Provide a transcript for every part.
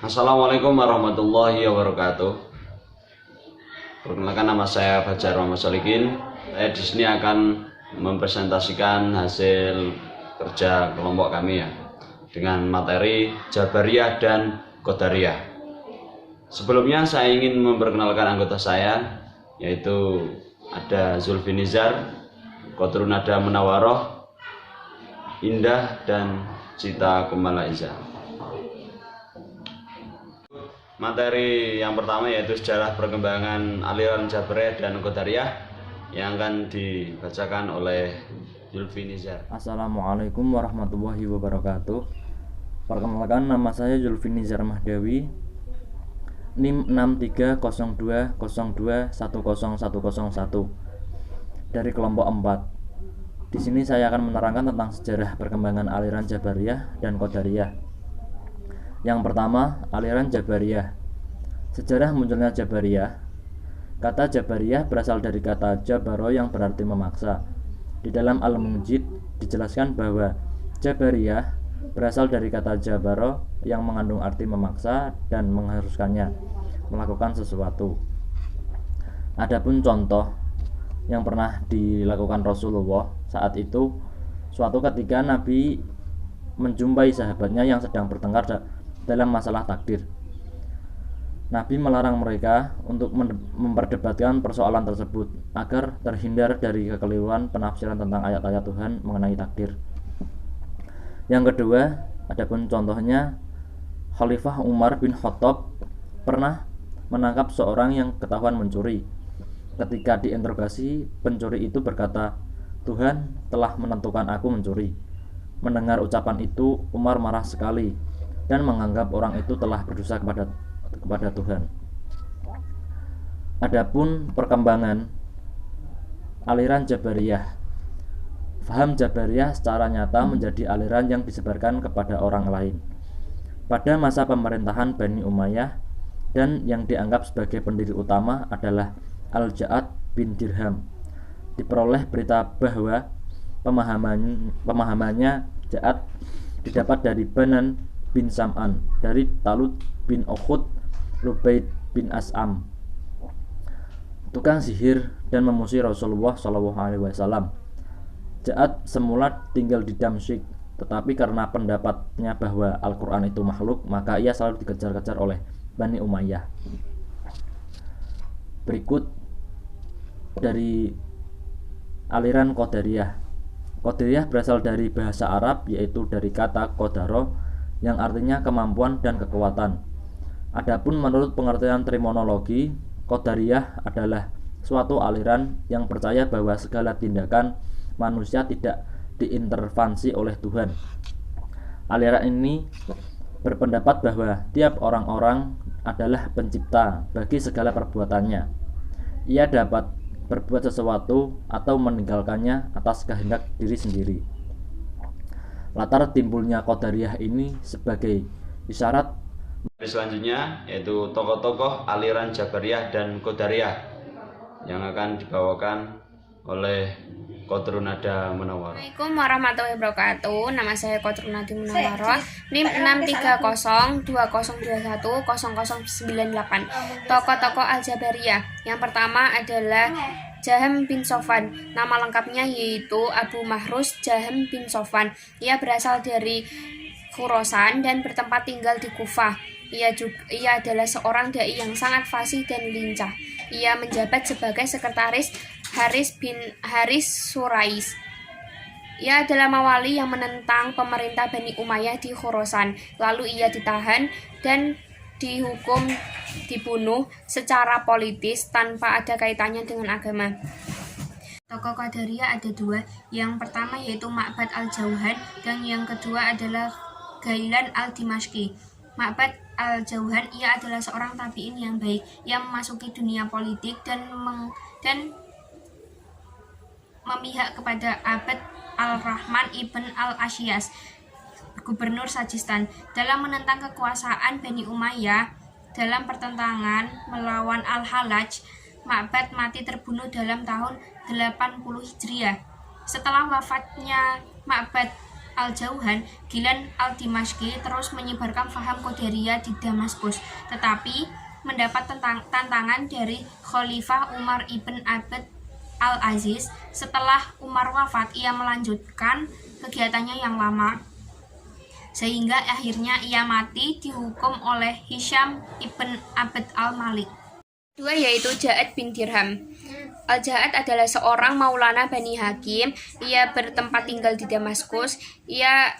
Assalamualaikum warahmatullahi wabarakatuh. Perkenalkan, nama saya Fajar Muhammad Solikin. Saya di sini akan mempresentasikan hasil kerja kelompok kami ya, dengan materi Jabariyah dan Qadariyah. Sebelumnya saya ingin memperkenalkan anggota saya, yaitu ada Zulfi Nizar, Qatrun Nada Munawaroh, Indah, dan Cita Kumala Iza. Materi yang pertama yaitu sejarah perkembangan aliran Jabariyah dan Qadariyah yang akan dibacakan oleh Zulfi Nizar. Assalamualaikum warahmatullahi wabarakatuh. Perkenalkan, nama saya Zulfi Nizar Mahdawi, NIM 630202101101 dari kelompok 4. Di sini saya akan menerangkan tentang sejarah perkembangan aliran Jabariyah dan Qadariyah. Yang pertama, aliran Jabariyah. Sejarah munculnya Jabariyah. Kata Jabariyah berasal dari kata Jabaro yang berarti memaksa. Di dalam Al-Munjid dijelaskan bahwa Jabariyah berasal dari kata Jabaro yang mengandung arti memaksa dan mengharuskannya melakukan sesuatu. Adapun contoh yang pernah dilakukan Rasulullah saat itu, suatu ketika Nabi menjumpai sahabatnya yang sedang bertengkar dalam masalah takdir. Nabi melarang mereka untuk memperdebatkan persoalan tersebut agar terhindar dari kekeliruan penafsiran tentang ayat-ayat Tuhan mengenai takdir. Yang kedua, adapun contohnya, Khalifah Umar bin Khattab pernah menangkap seorang yang ketahuan mencuri. Ketika diinterogasi, pencuri itu berkata, "Tuhan telah menentukan aku mencuri." Mendengar ucapan itu, Umar marah sekali dan menganggap orang itu telah berdosa kepada Tuhan. Adapun perkembangan aliran Jabariyah. Faham Jabariyah secara nyata menjadi aliran yang disebarkan kepada orang lain pada masa pemerintahan Bani Umayyah, dan yang dianggap sebagai pendiri utama adalah Al-Ja'ad bin Dirham. Diperoleh berita bahwa pemahamannya Ja'ad didapat dari Banan bin Sam'an, dari Talut bin Ukhud, Lubaid bin As'am, tukang sihir dan memusuhi Rasulullah SAW. Ja'ad semula tinggal di Damsyik, tetapi karena pendapatnya bahwa Al-Quran itu makhluk, maka ia selalu dikejar-kejar oleh Bani Umayyah. Berikut dari aliran Qadariyah. Qadariyah berasal dari bahasa Arab, yaitu dari kata qadaro yang artinya kemampuan dan kekuatan. Adapun menurut pengertian terminologi, Qadariyah adalah suatu aliran yang percaya bahwa segala tindakan manusia tidak diintervensi oleh Tuhan. Aliran ini berpendapat bahwa tiap orang-orang adalah pencipta bagi segala perbuatannya. Ia dapat berbuat sesuatu atau meninggalkannya atas kehendak diri sendiri. Latar timbulnya Qadariyah ini sebagai isyarat. Selanjutnya yaitu tokoh-tokoh aliran Jabariyah dan Qadariyah yang akan dibawakan oleh Qatrun Nada Munawaroh. Assalamualaikum warahmatullahi wabarakatuh. Nama saya Qatrun Nada Munawaroh, NIM 63020010098. Tokoh-tokoh Al-Jabariyah. Yang pertama adalah Jahm bin Sofwan. Nama lengkapnya yaitu Abu Mahrus Jahm bin Sofwan. Ia berasal dari Khurasan dan bertempat tinggal di Kufah. Ia adalah seorang dai yang sangat fasih dan lincah. Ia menjabat sebagai sekretaris Haris bin Haris Surais. Ia adalah mawali yang menentang pemerintah Bani Umayyah di Khurasan. Lalu ia ditahan dan dihukum dibunuh secara politis tanpa ada kaitannya dengan agama. Tokoh Qadariyah ada dua. Yang pertama yaitu Ma'bad al-Jauhan dan yang kedua adalah Ghailan al-Dimashqi. Ma'bad al-Jauhan, ia adalah seorang tabi'in yang baik yang memasuki dunia politik dan memihak kepada Abd al-Rahman ibn al-Asyas, gubernur Sajistan. Dalam menentang kekuasaan Bani Umayyah dalam pertentangan melawan Al-Halaj, Ma'bad mati terbunuh dalam tahun 80 Hijriah. Setelah wafatnya Ma'bad Al-Jauhan, Gilan Al-Dimashqi terus menyebarkan faham Qadariyah di Damaskus, tetapi mendapat tantangan dari Khalifah Umar ibn Abd al-Aziz. Setelah Umar wafat, ia melanjutkan kegiatannya yang lama, sehingga akhirnya ia mati dihukum oleh Hisham ibn Abd al-Malik. Kedua yaitu Ja'ad bin Dirham. Al-Ja'ad adalah seorang maulana Bani Hakim. Ia bertempat tinggal di Damaskus. Ia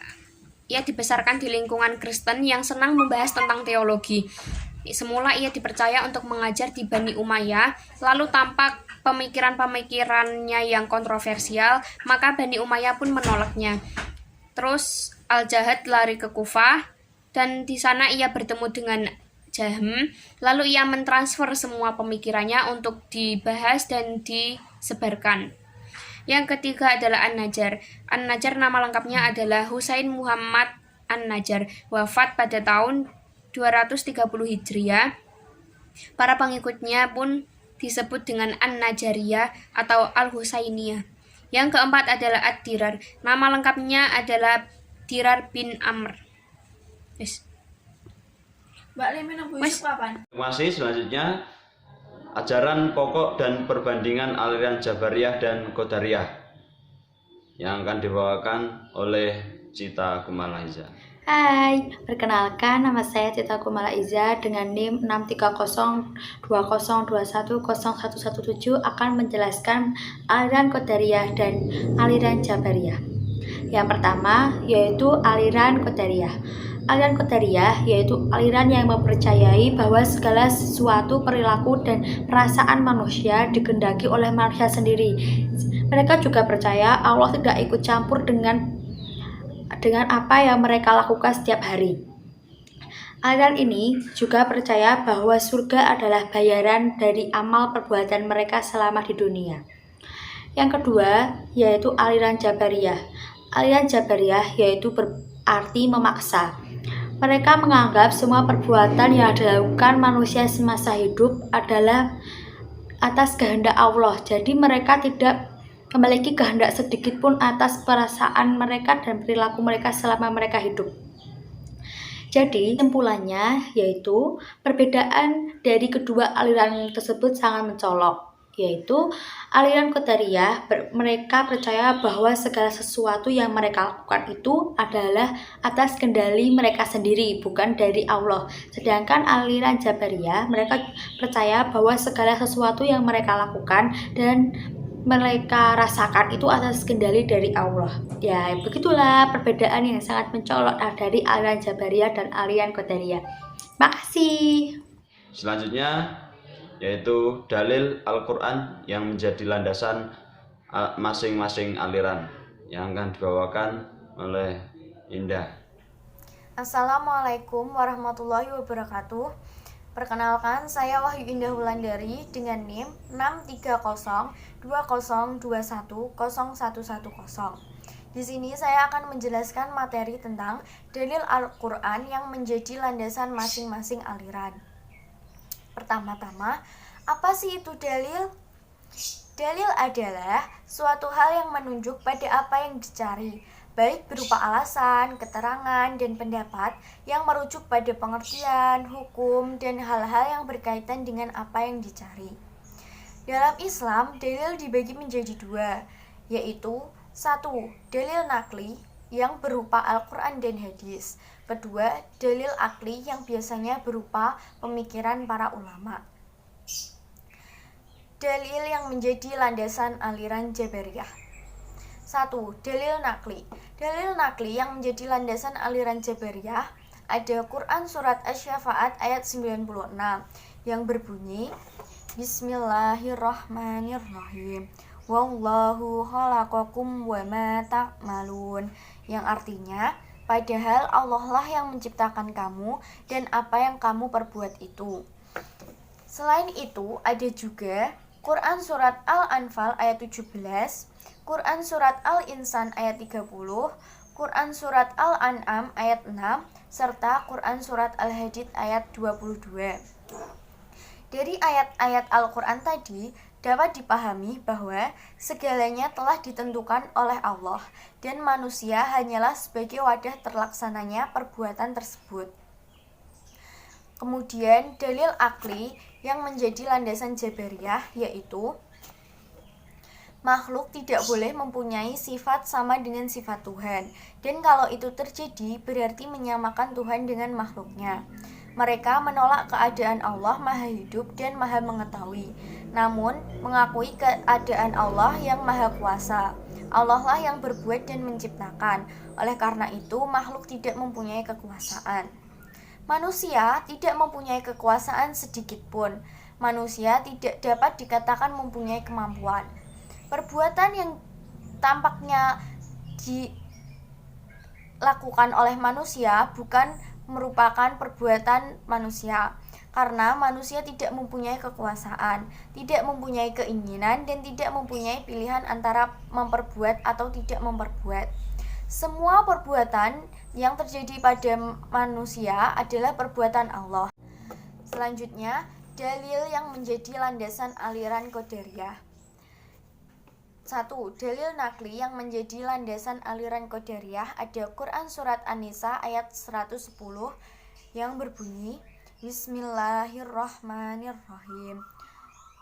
dibesarkan di lingkungan Kristen yang senang membahas tentang teologi. Semula ia dipercaya untuk mengajar di Bani Umayyah, lalu tampak pemikiran-pemikirannya yang kontroversial, maka Bani Umayyah pun menolaknya. Terus Al-Ja'ad lari ke Kufah, dan di sana ia bertemu dengan Jahm, lalu ia mentransfer semua pemikirannya untuk dibahas dan disebarkan. Yang ketiga adalah An-Najjar. An-Najjar nama lengkapnya adalah Husain Muhammad An-Najjar, wafat pada tahun 230 Hijriah. Para pengikutnya pun disebut dengan An-Najjariyah atau Al-Husainiyah. Yang keempat adalah Ad-Dirar. Nama lengkapnya adalah Dirar bin Amr. Masih selanjutnya ajaran pokok dan perbandingan aliran Jabariyah dan Qadariyah yang akan dibawakan oleh Cita Kumala Iza. Hai, perkenalkan nama saya Cita Kumala Iza dengan NIM 63020210117 akan menjelaskan aliran Qadariyah dan aliran Jabariyah. Yang pertama yaitu aliran Qadariyah. Aliran Qadariyah yaitu aliran yang mempercayai bahwa segala sesuatu, perilaku dan perasaan manusia dikehendaki oleh manusia sendiri. Mereka juga percaya Allah tidak ikut campur dengan apa yang mereka lakukan setiap hari. Aliran ini juga percaya bahwa surga adalah bayaran dari amal perbuatan mereka selama di dunia. Yang kedua yaitu aliran Jabariyah. Aliran Jabariyah yaitu berarti memaksa. Mereka menganggap semua perbuatan yang dilakukan manusia semasa hidup adalah atas kehendak Allah. Jadi mereka tidak memiliki kehendak sedikit pun atas perasaan mereka dan perilaku mereka selama mereka hidup. Jadi kesimpulannya yaitu perbedaan dari kedua aliran tersebut sangat mencolok, yaitu aliran Qadariyah mereka percaya bahwa segala sesuatu yang mereka lakukan itu adalah atas kendali mereka sendiri, bukan dari Allah. Sedangkan aliran Jabariyah mereka percaya bahwa segala sesuatu yang mereka lakukan dan mereka rasakan itu atas kendali dari Allah. Ya, begitulah perbedaan yang sangat mencolok dari aliran Jabariyah dan aliran Qadariyah. Makasih. Selanjutnya yaitu dalil Al-Quran yang menjadi landasan masing-masing aliran yang akan dibawakan oleh Indah. Assalamualaikum warahmatullahi wabarakatuh. Perkenalkan, saya Wahyu Indah Wulandari dengan NIM 63020210110. Di sini saya akan menjelaskan materi tentang dalil Al-Quran yang menjadi landasan masing-masing aliran. Pertama-tama, apa sih itu dalil? Dalil adalah suatu hal yang menunjuk pada apa yang dicari, baik berupa alasan, keterangan, dan pendapat yang merujuk pada pengertian, hukum, dan hal-hal yang berkaitan dengan apa yang dicari. Dalam Islam, dalil dibagi menjadi dua, yaitu 1. Dalil nakli yang berupa Al-Quran dan hadis. Kedua, dalil akli yang biasanya berupa pemikiran para ulama. Dalil yang menjadi landasan aliran Jabariyah. 1. Dalil nakli. Dalil nakli yang menjadi landasan aliran Jabariyah ada Quran surat Asy-Syafa'at ayat 96 yang berbunyi Bismillahirrahmanirrahim. Wallahu khalaqakum wa ma ta'malun, yang artinya padahal Allah lah yang menciptakan kamu dan apa yang kamu perbuat itu. Selain itu ada juga Quran surat Al-Anfal ayat 17, Quran surat Al-Insan ayat 30, Quran surat Al-An'am ayat 6, serta Quran surat Al-Hadid ayat 22. Dari ayat-ayat Al-Quran tadi dapat dipahami bahwa segalanya telah ditentukan oleh Allah dan manusia hanyalah sebagai wadah terlaksananya perbuatan tersebut. Kemudian dalil akli yang menjadi landasan Jabariyah yaitu makhluk tidak boleh mempunyai sifat sama dengan sifat Tuhan, dan kalau itu terjadi berarti menyamakan Tuhan dengan makhluknya. Mereka menolak keadaan Allah Maha Hidup dan Maha Mengetahui, namun mengakui keadaan Allah yang Maha Kuasa. Allah lah yang berbuat dan menciptakan, oleh karena itu makhluk tidak mempunyai kekuasaan. Manusia tidak mempunyai kekuasaan sedikit pun. Manusia tidak dapat dikatakan mempunyai kemampuan. Perbuatan yang tampaknya dilakukan oleh manusia bukan merupakan perbuatan manusia, karena manusia tidak mempunyai kekuasaan, tidak mempunyai keinginan, dan tidak mempunyai pilihan antara memperbuat atau tidak memperbuat. Semua perbuatan yang terjadi pada manusia adalah perbuatan Allah. Selanjutnya, dalil yang menjadi landasan aliran Qadariyah. 1. Dalil nakli yang menjadi landasan aliran Qadariyah ada Quran Surat An-Nisa ayat 110 yang berbunyi Bismillahirrahmanirrahim.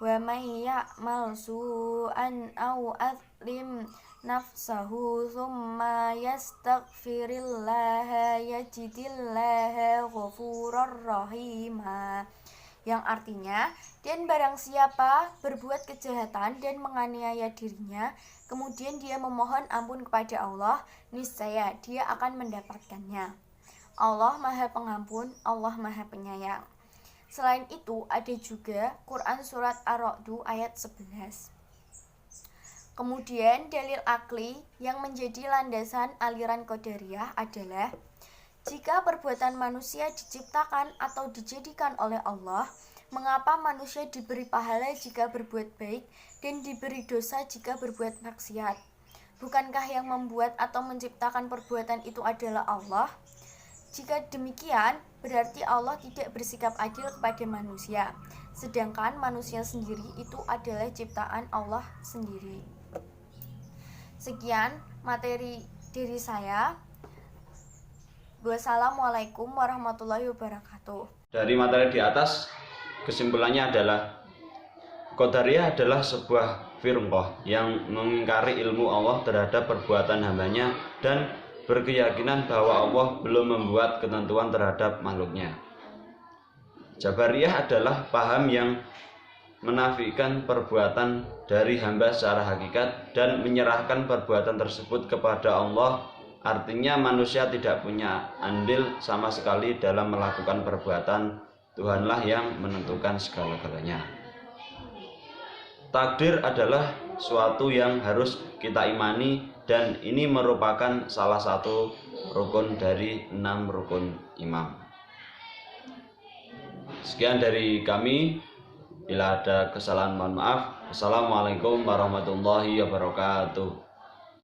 Wa may ya'mal su'an aw adlim nafsahu thumma yastaghfirillaha yajidillaha ghafurur rahima, yang artinya, dan barang siapa berbuat kejahatan dan menganiaya dirinya, kemudian dia memohon ampun kepada Allah, niscaya dia akan mendapatkannya. Allah Maha Pengampun, Allah Maha Penyayang. Selain itu, ada juga Quran Surat Ar-Ra'd ayat 11. Kemudian dalil akli yang menjadi landasan aliran Qadariyah adalah jika perbuatan manusia diciptakan atau dijadikan oleh Allah, mengapa manusia diberi pahala jika berbuat baik dan diberi dosa jika berbuat maksiat? Bukankah yang membuat atau menciptakan perbuatan itu adalah Allah? Jika demikian, berarti Allah tidak bersikap adil kepada manusia, sedangkan manusia sendiri itu adalah ciptaan Allah sendiri. Sekian materi dari saya. Wassalamualaikum warahmatullahi wabarakatuh. Dari materi di atas, kesimpulannya adalah Qadariyah adalah sebuah firqah yang mengingkari ilmu Allah terhadap perbuatan hambanya dan berkeyakinan bahwa Allah belum membuat ketentuan terhadap makhluknya. Jabariyah adalah paham yang menafikan perbuatan dari hamba secara hakikat dan menyerahkan perbuatan tersebut kepada Allah. Artinya manusia tidak punya andil sama sekali dalam melakukan perbuatan, Tuhanlah yang menentukan segala-galanya. Takdir adalah suatu yang harus kita imani dan ini merupakan salah satu rukun dari 6 rukun iman. Sekian dari kami. Bila ada kesalahan mohon maaf. Assalamualaikum warahmatullahi wabarakatuh.